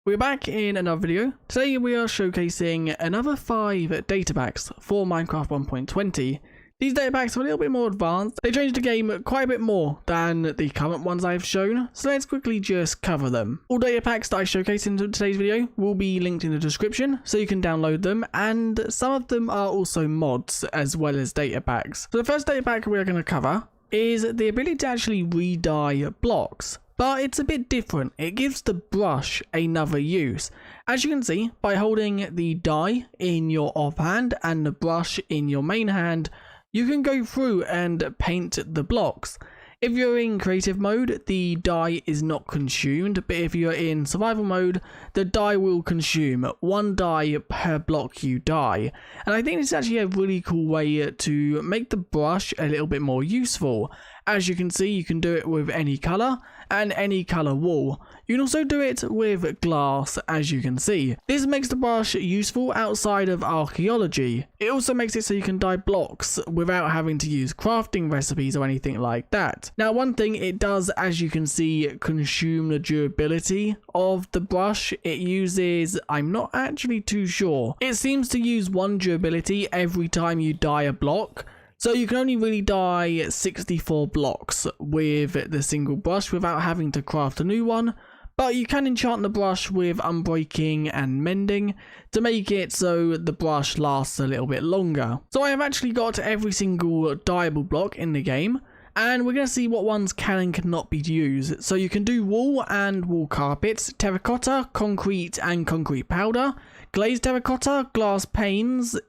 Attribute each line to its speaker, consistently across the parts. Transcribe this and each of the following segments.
Speaker 1: We're back in another video. Today we are showcasing another 5 data packs for Minecraft 1.20. These data packs are a little bit more advanced. They changed the game quite a bit more than the current ones I've shown, so let's quickly just cover them. All data packs that I showcase in today's video will be linked in the description, so you can download them, and some of them are also mods as well as data packs. So the first data pack we're going to cover is the ability to actually re-dye blocks. But it's a bit different. It gives the brush another use. As you can see, by holding the dye in your offhand and the brush in your main hand, you can go through and paint the blocks. If you're in creative mode, the dye is not consumed, but if you're in survival mode, the dye will consume 1 dye per block you dye. And I think it's actually a really cool way to make the brush a little bit more useful. As you can see, you can do it with any colour and any colour wall. You can also do it with glass, as you can see. This makes the brush useful outside of archaeology. It also makes it so you can dye blocks without having to use crafting recipes or anything like that. Now, one thing it does, as you can see, consume the durability of the brush. It uses, I'm not actually too sure. It seems to use 1 durability every time you dye a block. So you can only really dye 64 blocks with the single brush without having to craft a new one, but you can enchant the brush with unbreaking and mending to make it so the brush lasts a little bit longer. So I have actually got every single dyeable block in the game, and we're going to see what ones can and cannot be used. So you can do wool and wool carpets, terracotta, concrete and concrete powder, glazed terracotta, glass panes.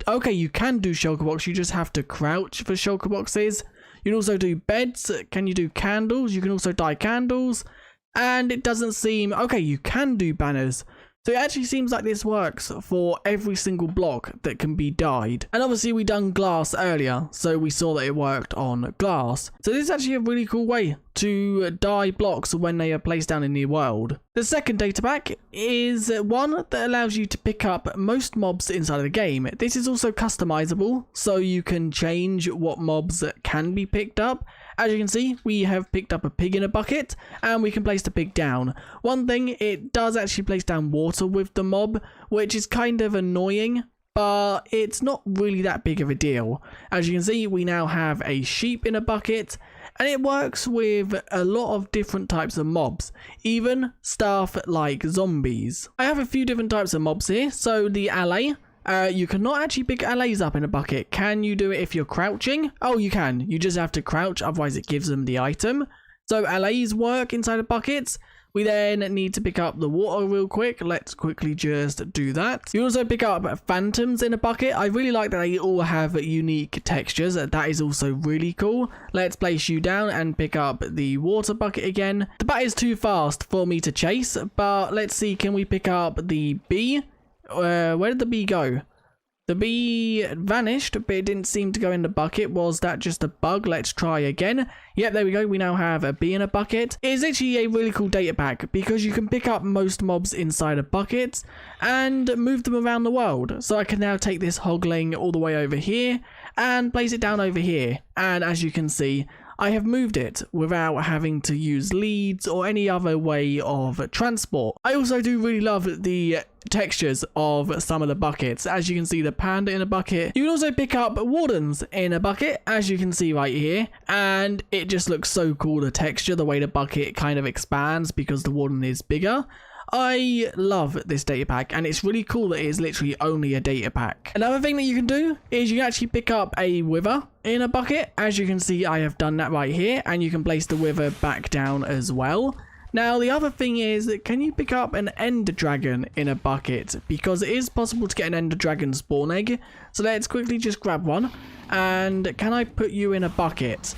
Speaker 1: Okay, you can do shulker box, you just have to crouch for shulker boxes. You can also do beds. Can you do candles? You can also dye candles. And it doesn't seem... Okay, you can do banners. So it actually seems like this works for every single block that can be dyed. And obviously we done glass earlier, so we saw that it worked on glass. So this is actually a really cool way to dye blocks when they are placed down in the world. The second data pack is one that allows you to pick up most mobs inside of the game. This is also customizable, so you can change what mobs can be picked up. As you can see, we have picked up a pig in a bucket, and we can place the pig down. One thing, it does actually place down water with the mob, which is kind of annoying, but it's not really that big of a deal. As you can see, we now have a sheep in a bucket, and it works with a lot of different types of mobs, even stuff like zombies. I have a few different types of mobs here. So the allay, you cannot actually pick allays up in a bucket. Can you do it if you're crouching? Oh, you can. You just have to crouch, otherwise it gives them the item. So allays work inside of buckets. We then need to pick up the water real quick. Let's quickly just do that. You also pick up phantoms in a bucket. I really like that they all have unique textures. That is also really cool. Let's place you down and pick up the water bucket again. The bat is too fast for me to chase, but let's see, can we pick up the bee? Where did the bee go? The bee vanished, but it didn't seem to go in the bucket. Was that just a bug? Let's try again. Yep, there we go. We now have a bee in a bucket. It is actually a really cool data pack because you can pick up most mobs inside of buckets and move them around the world. So I can now take this hogling all the way over here and place it down over here. And as you can see, I have moved it without having to use leads or any other way of transport. I also do really love the textures of some of the buckets. As you can see, the panda in a bucket. You can also pick up wardens in a bucket, as you can see right here, and it just looks so cool, the texture, the way the bucket kind of expands because the warden is bigger. I love this data pack, and it's really cool that it is literally only a data pack. Another thing that you can do is you can actually pick up a wither in a bucket. As you can see, I have done that right here, and you can place the wither back down as well. Now, the other thing is, can you pick up an ender dragon in a bucket? Because it is possible to get an ender dragon spawn egg. So let's quickly just grab one. And can I put you in a bucket?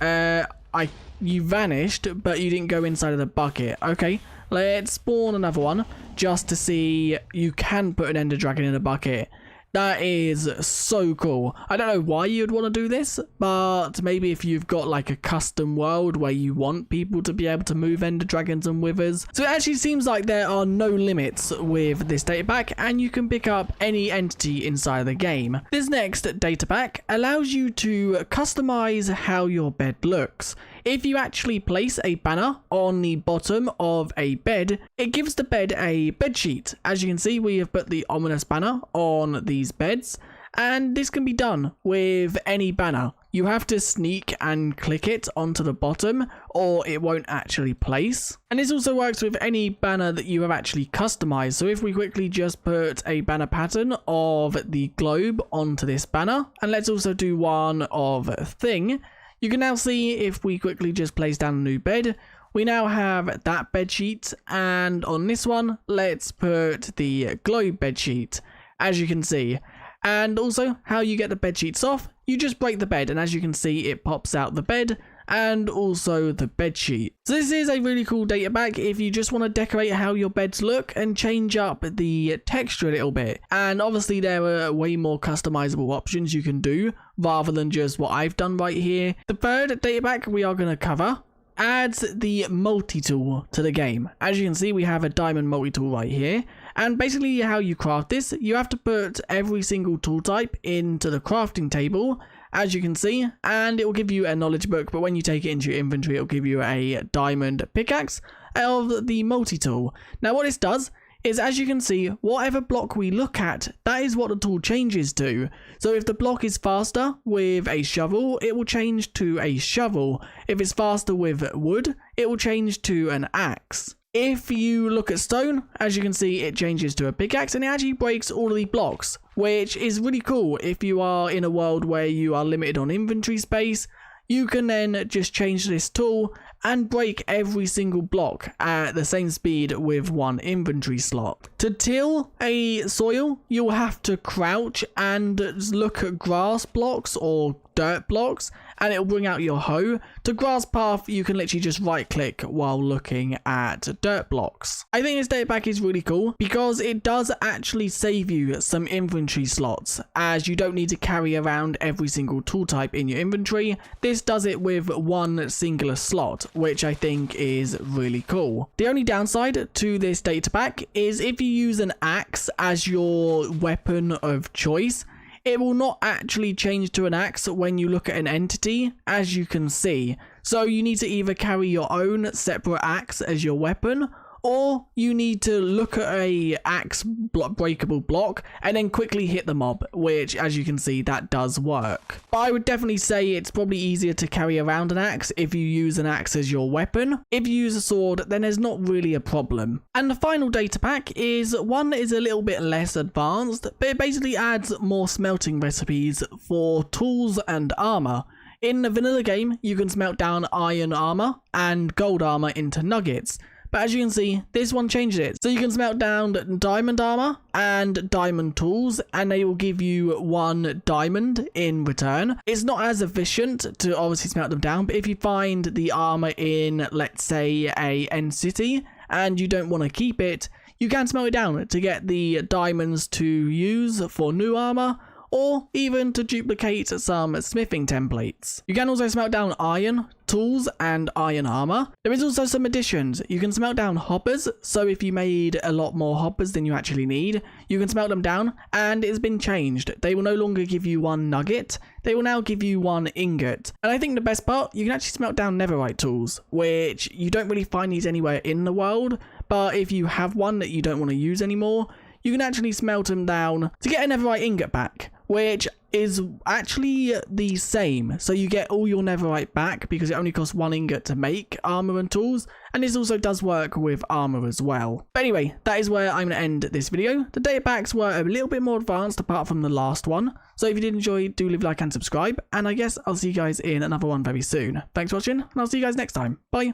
Speaker 1: You vanished, but you didn't go inside of the bucket. Okay, let's spawn another one just to see. You can put an ender dragon in a bucket. That is so cool. I don't know why you'd want to do this, but maybe if you've got like a custom world where you want people to be able to move ender dragons and withers. So it actually seems like there are no limits with this data pack, and you can pick up any entity inside the game. This next data pack allows you to customize how your bed looks. if you actually place a banner on the bottom of a bed, it gives the bed a bed sheet. As you can see, we have put the ominous banner on these beds, and this can be done with any banner. You have to sneak and click it onto the bottom or it won't actually place. And this also works with any banner that you have actually customized. So if we quickly just put a banner pattern of the globe onto this banner, and let's also do one of thing, you can now see if we quickly just place down a new bed, we now have that bed sheet, and on this one, let's put the globe bed sheet, as you can see. And also, how you get the bed sheets off, you just break the bed, and as you can see, it pops out the bed and also the bed sheet. So this is a really cool data pack if you just want to decorate how your beds look and change up the texture a little bit. And obviously there are way more customizable options you can do rather than just what I've done right here. The third data pack we are going to cover adds the multi-tool to the game. As you can see, we have a diamond multi-tool right here, and basically how you craft this, you have to put every single tool type into the crafting table, as you can see, and it will give you a knowledge book, but when you take it into your inventory, it will give you a diamond pickaxe of the multi-tool. Now what this does is, as you can see, whatever block we look at, that is what the tool changes to. So if the block is faster with a shovel, it will change to a shovel. If it's faster with wood, it will change to an axe. If you look at stone, as you can see, it changes to a pickaxe, and it actually breaks all of the blocks, which is really cool if you are in a world where you are limited on inventory space. You can then just change this tool and break every single block at the same speed with one inventory slot. To till a soil, you'll have to crouch and look at grass blocks or dirt blocks, and it'll bring out your hoe. To grass path, you can literally just right click while looking at dirt blocks. I think this data pack is really cool because it does actually save you some inventory slots, as you don't need to carry around every single tool type in your inventory. This does it with one singular slot, which I think is really cool. The only downside to this data pack is if you use an axe as your weapon of choice, it will not actually change to an axe when you look at an entity, as you can see. So you need to either carry your own separate axe as your weapon, or you need to look at a axe breakable block and then quickly hit the mob, which, as you can see, that does work. But I would definitely say it's probably easier to carry around an axe if you use an axe as your weapon. If you use a sword, then there's not really a problem. And the final data pack is one that is a little bit less advanced, but it basically adds more smelting recipes for tools and armor. In the vanilla game, you can smelt down iron armor and gold armor into nuggets. But as you can see, this one changes it. So you can smelt down diamond armor and diamond tools, and they will give you 1 diamond in return. It's not as efficient to obviously smelt them down, but if you find the armor in, let's say, a end city, and you don't want to keep it, you can smelt it down to get the diamonds to use for new armor, or even to duplicate some smithing templates. You can also smelt down iron, tools, and iron armor. There is also some additions. You can smelt down hoppers, so if you made a lot more hoppers than you actually need, you can smelt them down, and it's been changed. They will no longer give you 1 nugget, they will now give you 1 ingot. And I think the best part, you can actually smelt down netherite tools, which you don't really find these anywhere in the world, but if you have one that you don't want to use anymore, you can actually smelt them down to get a netherite ingot back, which is actually the same. So you get all your netherite back because it only costs 1 ingot to make armor and tools, and this also does work with armor as well. But anyway, that is where I'm going to end this video. The data packs were a little bit more advanced apart from the last one, so if you did enjoy, do leave a like and subscribe, and I guess I'll see you guys in another one very soon. Thanks for watching, and I'll see you guys next time. Bye.